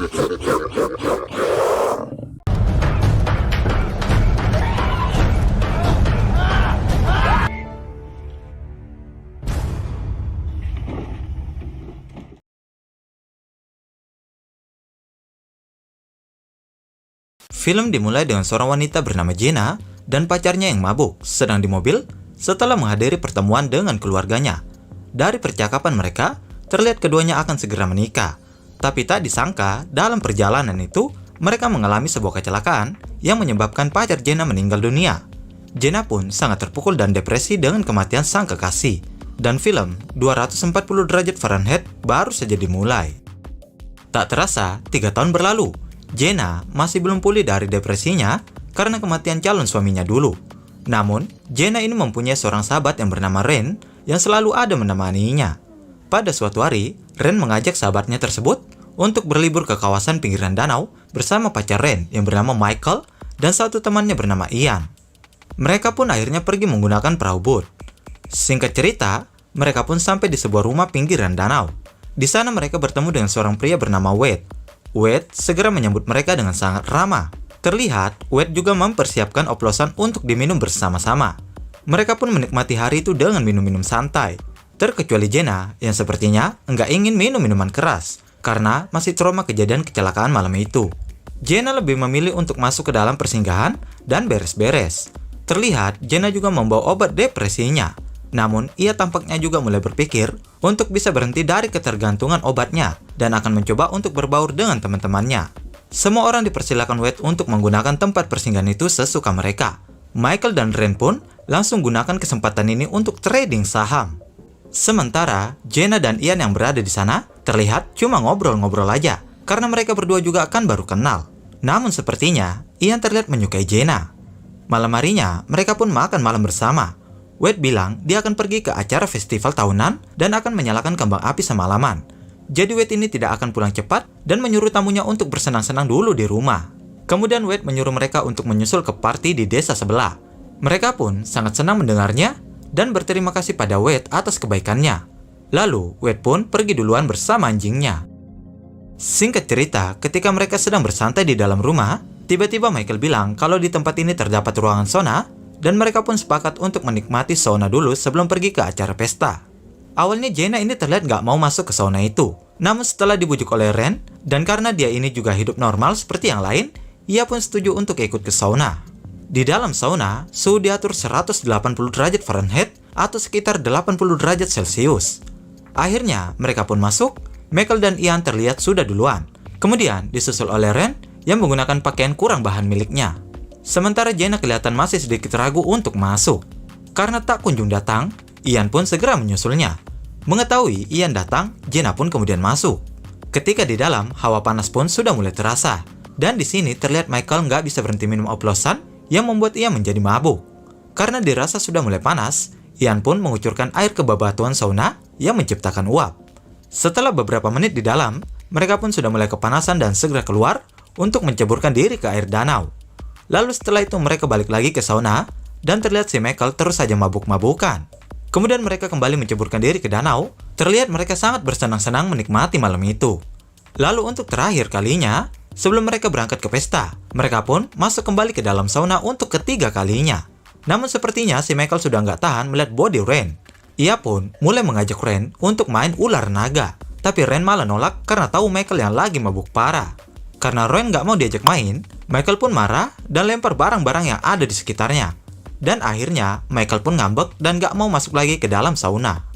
Film dimulai dengan seorang wanita bernama Jenna dan pacarnya yang mabuk sedang di mobil setelah menghadiri pertemuan dengan keluarganya. Dari percakapan mereka, terlihat keduanya akan segera menikah. Tapi tak disangka, dalam perjalanan itu, mereka mengalami sebuah kecelakaan yang menyebabkan pacar Jenna meninggal dunia. Jenna pun sangat terpukul dan depresi dengan kematian sang kekasih. Dan film 240 derajat Fahrenheit baru saja dimulai. Tak terasa, 3 tahun berlalu. Jenna masih belum pulih dari depresinya karena kematian calon suaminya dulu. Namun, Jenna ini mempunyai seorang sahabat yang bernama Ren yang selalu ada menemaninya. Pada suatu hari, Ren mengajak sahabatnya tersebut untuk berlibur ke kawasan pinggiran danau bersama pacar Ren yang bernama Michael dan satu temannya bernama Ian. Mereka pun akhirnya pergi menggunakan perahu bot. Singkat cerita, mereka pun sampai di sebuah rumah pinggiran danau. Di sana mereka bertemu dengan seorang pria bernama Wade. Wade segera menyambut mereka dengan sangat ramah. Terlihat, Wade juga mempersiapkan oplosan untuk diminum bersama-sama. Mereka pun menikmati hari itu dengan minum-minum santai. Terkecuali Jenna yang sepertinya enggak ingin minum minuman keras karena masih trauma kejadian kecelakaan malam itu. Jenna lebih memilih untuk masuk ke dalam persinggahan dan beres-beres. Terlihat, Jenna juga membawa obat depresinya. Namun, ia tampaknya juga mulai berpikir untuk bisa berhenti dari ketergantungan obatnya dan akan mencoba untuk berbaur dengan teman-temannya. Semua orang dipersilakan Wade untuk menggunakan tempat persinggahan itu sesuka mereka. Michael dan Ren pun langsung gunakan kesempatan ini untuk trading saham. Sementara, Jenna dan Ian yang berada di sana terlihat cuma ngobrol-ngobrol aja karena mereka berdua juga akan baru kenal. Namun sepertinya, Ian terlihat menyukai Jenna. Malam harinya, mereka pun makan malam bersama. Wade bilang dia akan pergi ke acara festival tahunan dan akan menyalakan kembang api semalaman. Jadi Wade ini tidak akan pulang cepat dan menyuruh tamunya untuk bersenang-senang dulu di rumah. Kemudian Wade menyuruh mereka untuk menyusul ke party di desa sebelah. Mereka pun sangat senang mendengarnya dan berterima kasih pada Wade atas kebaikannya. Lalu Wade pun pergi duluan bersama anjingnya. Singkat cerita, ketika mereka sedang bersantai di dalam rumah, tiba-tiba Michael bilang kalau di tempat ini terdapat ruangan sauna dan mereka pun sepakat untuk menikmati sauna dulu sebelum pergi ke acara pesta. Awalnya Jenna ini terlihat gak mau masuk ke sauna itu. Namun setelah dibujuk oleh Ren, dan karena dia ini juga hidup normal seperti yang lain, ia pun setuju untuk ikut ke sauna. Di dalam sauna, suhu diatur 180 derajat Fahrenheit atau sekitar 80 derajat Celcius. Akhirnya mereka pun masuk, Michael dan Ian terlihat sudah duluan. Kemudian disusul oleh Ren yang menggunakan pakaian kurang bahan miliknya. Sementara Jenna kelihatan masih sedikit ragu untuk masuk. Karena tak kunjung datang, Ian pun segera menyusulnya. Mengetahui Ian datang, Jenna pun kemudian masuk. Ketika di dalam, hawa panas pun sudah mulai terasa. Dan di sini terlihat Michael nggak bisa berhenti minum oplosan yang membuat ia menjadi mabuk. Karena dirasa sudah mulai panas, Ian pun mengucurkan air ke bebatuan sauna yang menciptakan uap. Setelah beberapa menit di dalam, mereka pun sudah mulai kepanasan dan segera keluar untuk menceburkan diri ke air danau. Lalu setelah itu mereka balik lagi ke sauna dan terlihat si Michael terus saja mabuk-mabukan. Kemudian mereka kembali menceburkan diri ke danau, terlihat mereka sangat bersenang-senang menikmati malam itu. Lalu untuk terakhir kalinya, sebelum mereka berangkat ke pesta, mereka pun masuk kembali ke dalam sauna untuk ketiga kalinya. Namun sepertinya si Michael sudah nggak tahan melihat body Ren. Ia pun mulai mengajak Ren untuk main ular naga. Tapi Ren malah nolak karena tahu Michael yang lagi mabuk parah. Karena Ren nggak mau diajak main, Michael pun marah dan lempar barang-barang yang ada di sekitarnya. Dan akhirnya, Michael pun ngambek dan nggak mau masuk lagi ke dalam sauna.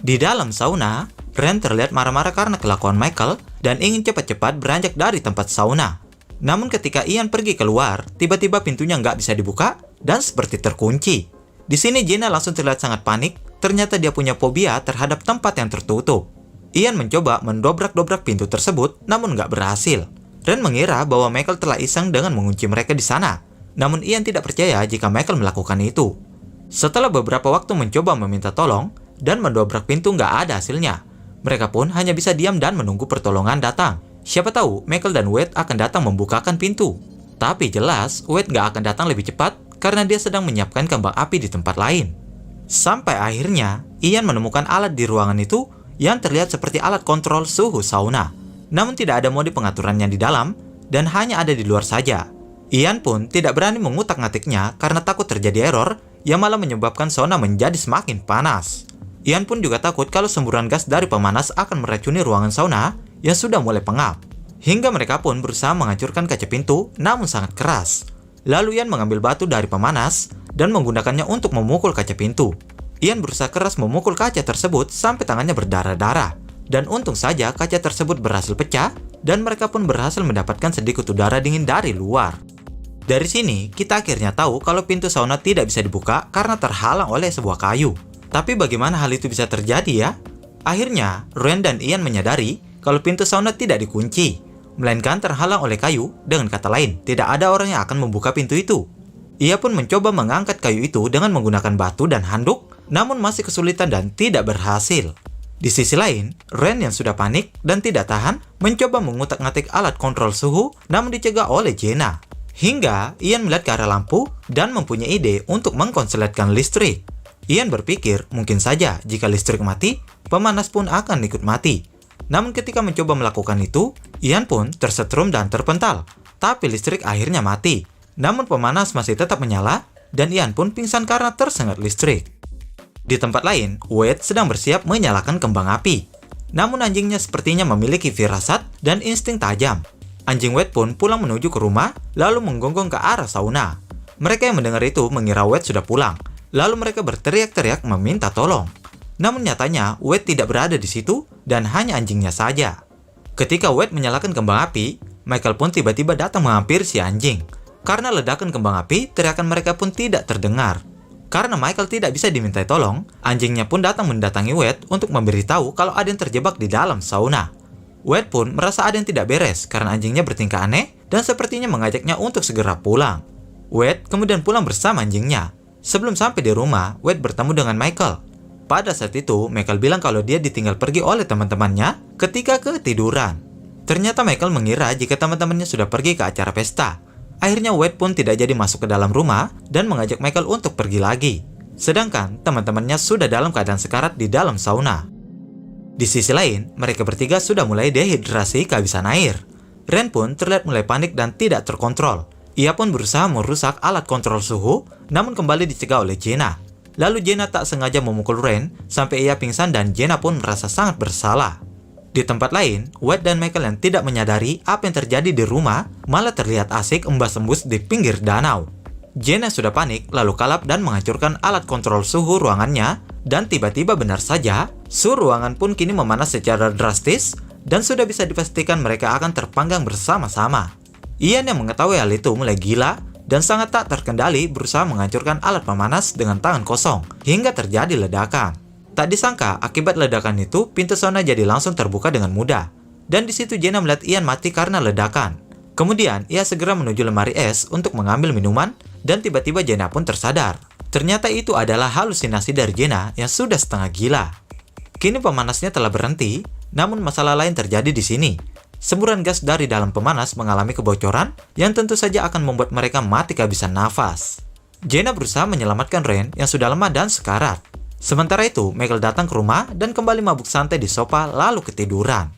Di dalam sauna, Ren terlihat marah-marah karena kelakuan Michael dan ingin cepat-cepat beranjak dari tempat sauna. Namun ketika Ian pergi keluar, tiba-tiba pintunya nggak bisa dibuka dan seperti terkunci. Di sini Jenna langsung terlihat sangat panik, ternyata dia punya fobia terhadap tempat yang tertutup. Ian mencoba mendobrak-dobrak pintu tersebut, namun nggak berhasil. Ren mengira bahwa Michael telah iseng dengan mengunci mereka di sana. Namun Ian tidak percaya jika Michael melakukan itu. Setelah beberapa waktu mencoba meminta tolong dan mendobrak pintu nggak ada hasilnya. Mereka pun hanya bisa diam dan menunggu pertolongan datang. Siapa tahu Michael dan Wade akan datang membukakan pintu. Tapi jelas Wade nggak akan datang lebih cepat karena dia sedang menyiapkan kembang api di tempat lain. Sampai akhirnya Ian menemukan alat di ruangan itu yang terlihat seperti alat kontrol suhu sauna. Namun tidak ada mode pengaturannya di dalam dan hanya ada di luar saja. Ian pun tidak berani mengutak-ngatiknya karena takut terjadi error yang malah menyebabkan sauna menjadi semakin panas. Ian pun juga takut kalau semburan gas dari pemanas akan meracuni ruangan sauna yang sudah mulai pengap. Hingga mereka pun berusaha menghancurkan kaca pintu namun sangat keras. Lalu Ian mengambil batu dari pemanas dan menggunakannya untuk memukul kaca pintu. Ian berusaha keras memukul kaca tersebut sampai tangannya berdarah-darah. Dan untung saja kaca tersebut berhasil pecah dan mereka pun berhasil mendapatkan sedikit udara dingin dari luar. Dari sini, kita akhirnya tahu kalau pintu sauna tidak bisa dibuka karena terhalang oleh sebuah kayu. Tapi bagaimana hal itu bisa terjadi ya? Akhirnya, Ren dan Ian menyadari kalau pintu sauna tidak dikunci, melainkan terhalang oleh kayu. Dengan kata lain, tidak ada orang yang akan membuka pintu itu. Ia pun mencoba mengangkat kayu itu dengan menggunakan batu dan handuk, namun masih kesulitan dan tidak berhasil. Di sisi lain, Ren yang sudah panik dan tidak tahan mencoba mengutak-ngatik alat kontrol suhu namun dicegah oleh Jenna. Hingga Ian melihat ke arah lampu dan mempunyai ide untuk mengkonsletkan listrik. Ian berpikir mungkin saja jika listrik mati, pemanas pun akan ikut mati. Namun ketika mencoba melakukan itu, Ian pun tersetrum dan terpental. Tapi listrik akhirnya mati. Namun pemanas masih tetap menyala dan Ian pun pingsan karena tersengat listrik. Di tempat lain, Wade sedang bersiap menyalakan kembang api. Namun anjingnya sepertinya memiliki firasat dan insting tajam. Anjing Wade pun pulang menuju ke rumah, lalu menggonggong ke arah sauna. Mereka yang mendengar itu mengira Wade sudah pulang. Lalu mereka berteriak-teriak meminta tolong. Namun nyatanya, Wade tidak berada di situ dan hanya anjingnya saja. Ketika Wade menyalakan kembang api, Michael pun tiba-tiba datang menghampiri si anjing. Karena ledakan kembang api, teriakan mereka pun tidak terdengar. Karena Michael tidak bisa dimintai tolong, anjingnya pun datang mendatangi Wade untuk memberitahu kalau ada yang terjebak di dalam sauna. Wade pun merasa ada yang tidak beres karena anjingnya bertingkah aneh dan sepertinya mengajaknya untuk segera pulang. Wade kemudian pulang bersama anjingnya. Sebelum sampai di rumah, Wade bertemu dengan Michael. Pada saat itu, Michael bilang kalau dia ditinggal pergi oleh teman-temannya ketika ketiduran. Ternyata Michael mengira jika teman-temannya sudah pergi ke acara pesta. Akhirnya Wade pun tidak jadi masuk ke dalam rumah dan mengajak Michael untuk pergi lagi. Sedangkan teman-temannya sudah dalam keadaan sekarat di dalam sauna. Di sisi lain, mereka bertiga sudah mulai dehidrasi kehabisan air. Ren pun terlihat mulai panik dan tidak terkontrol. Ia pun berusaha merusak alat kontrol suhu, namun kembali dicegah oleh Jenna. Lalu Jenna tak sengaja memukul Ren sampai ia pingsan dan Jenna pun merasa sangat bersalah. Di tempat lain, Wade dan Michael yang tidak menyadari apa yang terjadi di rumah malah terlihat asik embas-embus di pinggir danau. Jenna sudah panik lalu kalap dan menghancurkan alat kontrol suhu ruangannya dan tiba-tiba benar saja, suhu ruangan pun kini memanas secara drastis dan sudah bisa dipastikan mereka akan terpanggang bersama-sama. Ian yang mengetahui hal itu mulai gila dan sangat tak terkendali berusaha menghancurkan alat pemanas dengan tangan kosong hingga terjadi ledakan. Tak disangka, akibat ledakan itu, pintu sauna jadi langsung terbuka dengan mudah. Dan di situ Jenna melihat Ian mati karena ledakan. Kemudian, ia segera menuju lemari es untuk mengambil minuman, dan tiba-tiba Jenna pun tersadar. Ternyata itu adalah halusinasi dari Jenna yang sudah setengah gila. Kini pemanasnya telah berhenti, namun masalah lain terjadi di sini. Semburan gas dari dalam pemanas mengalami kebocoran, yang tentu saja akan membuat mereka mati kehabisan nafas. Jenna berusaha menyelamatkan Ren yang sudah lemah dan sekarat. Sementara itu, Michael datang ke rumah dan kembali mabuk santai di sofa lalu ketiduran.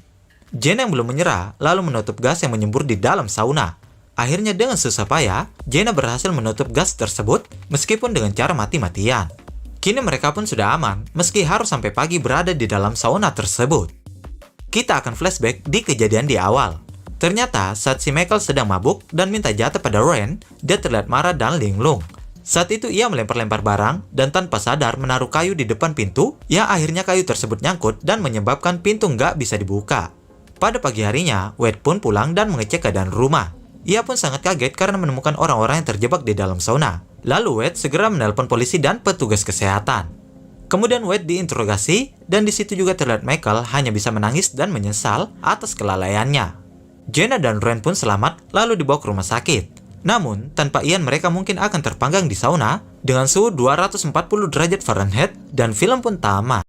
Jenna yang belum menyerah lalu menutup gas yang menyembur di dalam sauna. Akhirnya dengan susah payah, Jenna berhasil menutup gas tersebut meskipun dengan cara mati-matian. Kini mereka pun sudah aman meski harus sampai pagi berada di dalam sauna tersebut. Kita akan flashback di kejadian di awal. Ternyata saat si Michael sedang mabuk dan minta jatah pada Ren, dia terlihat marah dan linglung. Saat itu ia melempar-lempar barang dan tanpa sadar menaruh kayu di depan pintu yang akhirnya kayu tersebut nyangkut dan menyebabkan pintu nggak bisa dibuka. Pada pagi harinya, Wade pun pulang dan mengecek keadaan rumah. Ia pun sangat kaget karena menemukan orang-orang yang terjebak di dalam sauna. Lalu Wade segera menelpon polisi dan petugas kesehatan. Kemudian Wade diinterogasi dan di situ juga terlihat Michael hanya bisa menangis dan menyesal atas kelalaiannya. Jenna dan Ren pun selamat lalu dibawa ke rumah sakit. Namun, tanpa Ian mereka mungkin akan terpanggang di sauna dengan suhu 240 derajat Fahrenheit dan film pun tamat.